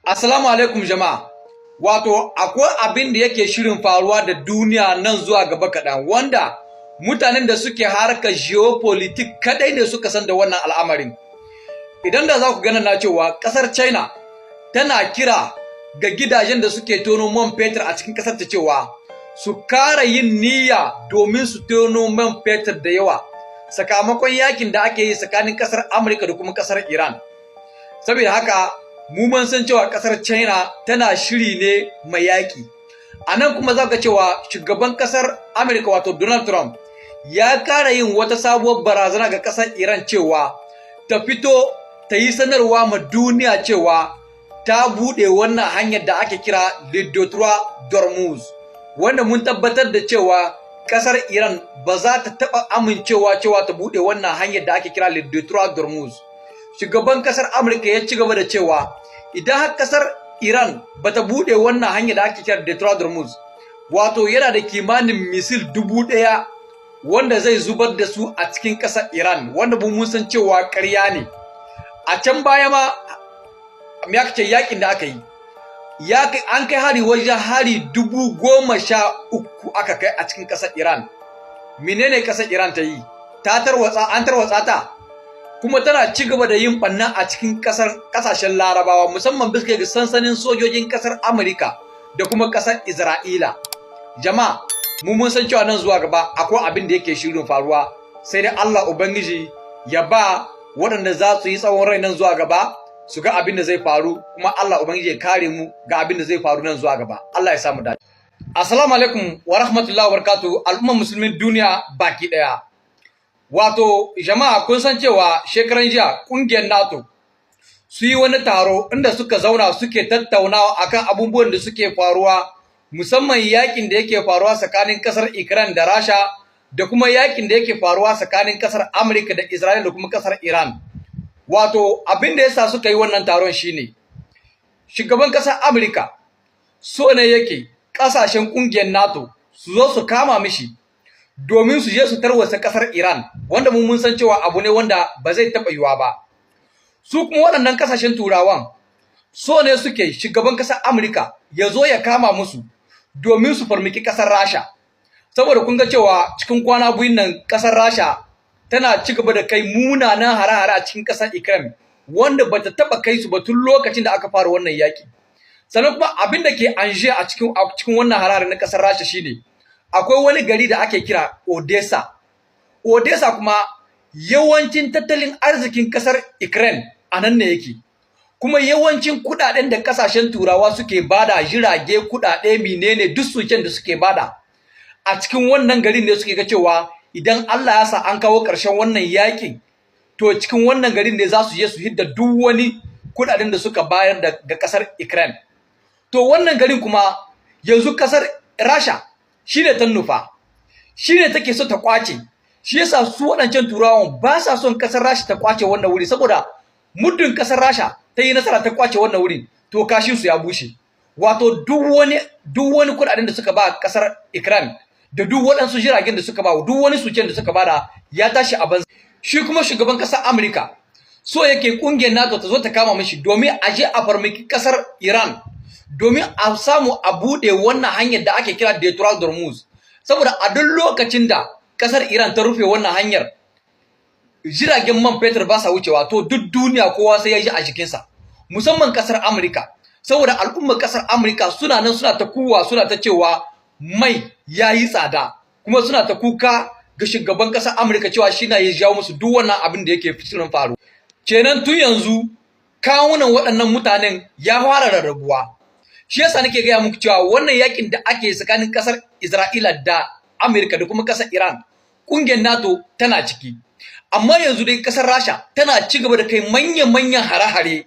Assalamu alaikum jama'a. Wato akwai abin da yake shirin faruwa da duniya nan zuwa gaba kaɗan wanda mutanen da suke harkar geopolitics kaɗai ne suka san da wannan al'amarin. Idan da za ku gana na cewa ƙasar China tana kira ga gidajen da suke tono man fetur a cikin ƙasar ta cewa su kara yin niyya domin su tono man fetur da yawa sakamakon yakin da ake yi tsakanin ƙasar Amurka da kuma ƙasar Iran. Saboda haka mu mun san cewa ƙasar China tana shiri ne mai yaƙi. A nan kuma za ka cewa shugaban ƙasar Amurka wato Donald Trump ya kara yin wata sabuwar barazana ga ƙasar Iran cewa ta fito ta yi sanarwa ma duniya cewa ta buɗe wannan hanyar da ake kira Le Détroit d'Ormuz, wanda mun tabbatar da cewa ƙasar Iran ba za ta taɓa amincewa cewa ta buɗe wannan hanyar da ake kira Le Détroit d'Ormuz. Shugaban ƙasar Amurka ya ci gaba da cewa idan har ƙasar Iran ba ta buɗe wannan hanyar da ake kira Détroit d'Ormuz, wato yana da kimanin misil 1000 wanda zai zubar da su a cikin ƙasar Iran, wanda mun san cewa ƙarya ne. A can baya ma me aka ce yakin da aka yi an kai hari wajen hari 13,000 aka kai a cikin ƙasar Iran. Menene ƙasar Iran ta yi? An tarwatsa ta kuma tana ci gaba da yin ɓanna a cikin ƙasashen Larabawa, musamman bisa ga sansanin sojojin ƙasar Amurka da kuma ƙasar Isra'ila. Jama'a mun san cewa nan zuwa gaba akwai abin da yake shirin faruwa, sai dai Allah Ubangiji ya ba waɗanda za su yi tsawon rai nan zuwa gaba su ga abin da zai faru, kuma Allah Ubangiji ya kare mu ga abin da zai faru nan zuwa gaba. Allah ya samu dace. Assalamu alaikum wa rahmatullahi wa barakatuh, al'ummar musulmin duniya baki ɗaya. Wato jama'a kun san cewa shekaran jiya ƙungiyar NATO su yi wani taro inda suka zauna suke tattaunawa akan abubuwan da suke faruwa, musamman yakin da yake faruwa tsakanin ƙasar Ukraine da Rasha da kuma yakin da yake faruwa tsakanin ƙasar Amurka da Isra'ila da kuma ƙasar Iran. Wato abin da yasa suka yi wannan taron shine shugaban ƙasar Amurka so ne yake ƙasashen ƙungiyar NATO su zo su kama mishi domin su je su tarwatsa ƙasar Iran, wanda mun san cewa abu ne wanda ba zai taɓa yiwa ba. Su kuma waɗannan ƙasashen Turawan so ne suke shugaban ƙasar Amurka ya zo ya kama musu domin su farmaki ƙasar Rasha. Saboda kun ga cewa cikin kwana biyun nan ƙasar Rasha tana ci gaba da kai munanan hare-hare a cikin ƙasar Ukraine, wanda bata taɓa kai su ba tun lokacin da aka fara wannan yaƙi. Sannan kuma abin da ke anje a cikin wannan hare-hare na ƙasar Rasha shine akwai wani gari da ake kira Odessa. Odessa kuma yawancin tattalin arzikin ƙasar Ukraine a nan ne yake. Kuma yawancin kuɗaɗen da ƙasashen Turawa suke bada, jirage, kuɗaɗe, menene duk suken da suke bada a cikin wannan garin ne suke ga cewa idan Allah ya sa an kawo ƙarshen wannan yakin, to cikin wannan garin ne za su je su hidda duk wani kuɗaɗen da suka bayar ga ƙasar Ukraine. To wannan garin kuma yanzu ƙasar Rasha shine ta nufa, shine take so ta kwace. Shi yasa su waɗancan Turawan ba sa son ƙasar Rasha ta kwace wannan wuri, saboda muddin ƙasar Rasha ta yi nasara ta kwace wannan wurin, to kashin su ya bushe. Wato duk wani kuɗaɗen da suka ba ƙasar Ukraine da duk waɗansu jiragen da suka ba, duk wani suken da suka bada ya tashi a banza. Shi kuma shugaban ƙasar Amurka so yake ƙungiyar NATO ta zo ta kama mishi domin a je a farmaki ƙasar Iran, domin a samu a buɗe wannan hanyar da ake kira Détroit d'Ormuz. Saboda a duk lokacin da ƙasar Iran ta rufe wannan hanyar, jiragen man fetur ba sa wucewa, to duk duniya kowa sai ya ji a jikinsa, musamman ƙasar Amurka. Saboda al'ummar ƙasar Amurka suna nan suna ta kuwa, suna ta cewa mai ya yi tsada, kuma suna ta kuka ga shugaban ƙasar Amurka cewa shi na ya jawo musu duk wannan abin da yake fitinan faru. Kenan tun yanzu kawunan waɗannan mutanen ya fara rarrabuwa. Shi yasa nake gaya muku cewa wannan yakin da ake tsakanin ƙasar Isra'ila da Amurka da kuma ƙasar Iran, ƙungiyar NATO tana ciki. Amma yanzu dai ƙasar Rasha tana ci gaba da kai manyan hare-hare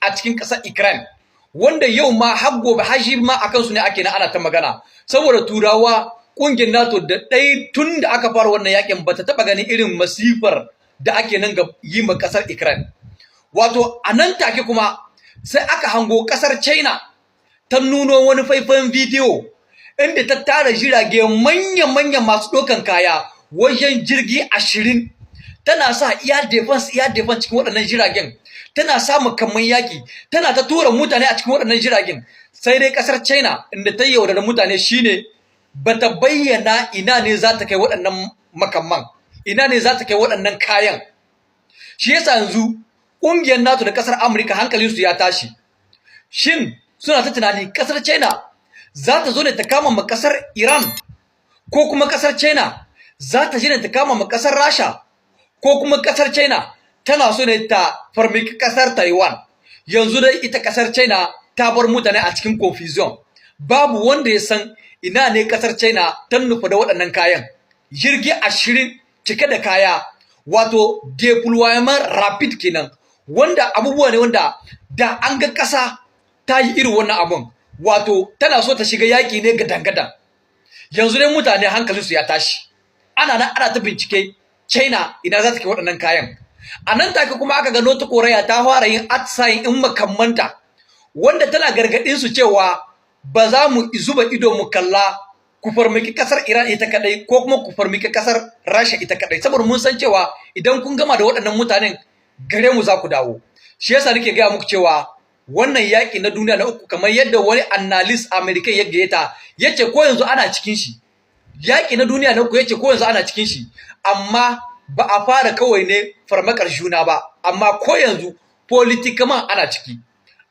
a cikin ƙasar Ukraine, wanda yau ma har gobe hashi ma akan su ne ake ana ta magana. Saboda Turawa ƙungiyar NATO da ɗai tun da aka fara wannan yakin bata taɓa ganin irin masifar da ake nan ga yi ma ƙasar Ukraine. Wato a nan take kuma sai aka hango ƙasar China ta nuno wani faifan bidiyo inda ta tara jirage manya masu ɗaukan kaya wajen jirgi 20, tana sa iya defense cikin waɗannan jiragen, tana samun kamman yaki, tana ta tura mutane a cikin waɗannan jiragen. Sai dai ƙasar China inda ta yaudara mutane shine bata bayyana ina ne za ta kai waɗannan makamman, ina ne za ta kai waɗannan kayan. Shi yasa yanzu ƙungiyar NATO da ƙasar Amurka hankalinsu ya tashi. Shin suna ta tunani ƙasar China za ta zo ne ta kama ma ƙasar Iran, ko kuma ƙasar China za ta je ne ta kama ma ƙasar Rasha, ko kuma ƙasar China tana so ne ta farmaki ƙasar Taiwan. Yanzu dai ita ƙasar China ta bar mutane a cikin confusion. Babu wanda ya san ina ne ƙasar China ta nufa da waɗannan kayan. Jirgi 20 cike da kaya, wato deployment rapid kenan, wanda abubuwa ne wanda da an ga ƙasa ta yi irin wannan abun, wato tana so ta shiga yaƙi ne gadan-gadan. Yanzu dai mutane hankalinsu ya tashi, ana ta bincike China ina za ta kai waɗannan kayan. A nan take kuma aka ga North Korea ta fara yin atisayin in makammanta, wanda tana gargaɗin su cewa ba za mu zuba ido mu kalla ku farmaki ƙasar Iran ita kadai, ko kuma ku farmaki ƙasar Rasha ita kadai, saboda mun san cewa idan kun gama da waɗannan mutanen gare mu za ku dawo. Shi yasa nake gaya muku cewa wannan yaƙi na duniya na uku, kamar yadda wani analyst American ya gayyata, yace ko yanzu ana cikin shi. Yaƙi na duniya na uku yace ko yanzu ana cikin shi, amma ba a fara kawai ne farmakar juna ba, amma ko yanzu politikaman ana ciki.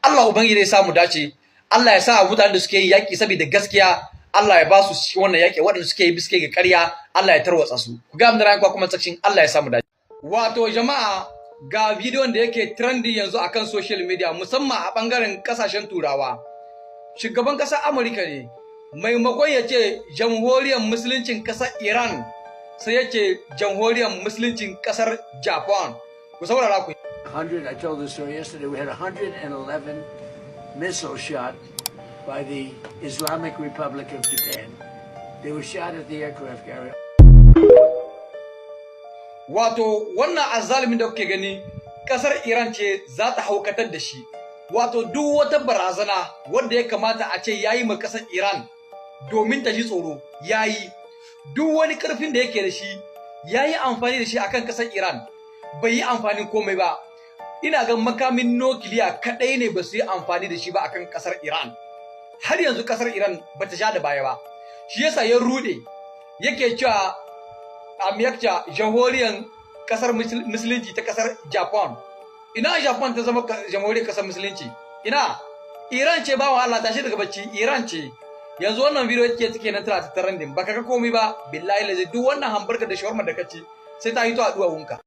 Allah ubangiji ya samu dace, Allah ya sa mutanen da suke yi yaƙi saboda gaskiya, Allah ya ba su wannan yaƙi, waɗanda suke yi biske ga ƙarya, Allah ya tarwatsa su. Ku ga mun ranka kuma section, Allah ya samu dace. Wato jama'a, ga bidiyon da yake trendy yanzu akan social media, musamman a bangaren kasashen Turawa. Shugaban ƙasar Amurka ne, maimakon ya ce jamhuriyar musuluncin ƙasar Iran, sai ya ce jamhuriyar musuluncin ƙasar Japan. Ku saurara ku. I told the story yesterday. We had 111 missile shot by the Islamic Republic of Japan. They were shot at the aircraft carrier. Wato wannan azalimin da kuke gani, kasar Iran ce za ta haukatar da shi. Wato duk wata barazana wanda ya kamata a ce yayi ma kasar Iran domin ta ji tsoro, yayi. Duk wani karfin da yake da shi yayi amfani da shi akan kasar Iran, bai yi amfani komai ba. Ina ga makamin nukiliya kadai ne ba su yi amfani da shi ba akan kasar Iran. Har yanzu kasar Iran bata sha da baya ba. Shi yasa ya rude yake cewa Amerika jamhuriyar kasar musulunci ta kasar Japan. Ina Japan ta zama jamhuriyar kasar musulunci? Ina Iran ce bawa Allah, tashi daga bacci, Iran ce. Yanzu wannan bidiyo yake take nan tana ta trending, baka ga komai ba, billahi lazi duk wannan hamburger da shawarma da kace sai ta hito a duwawunka.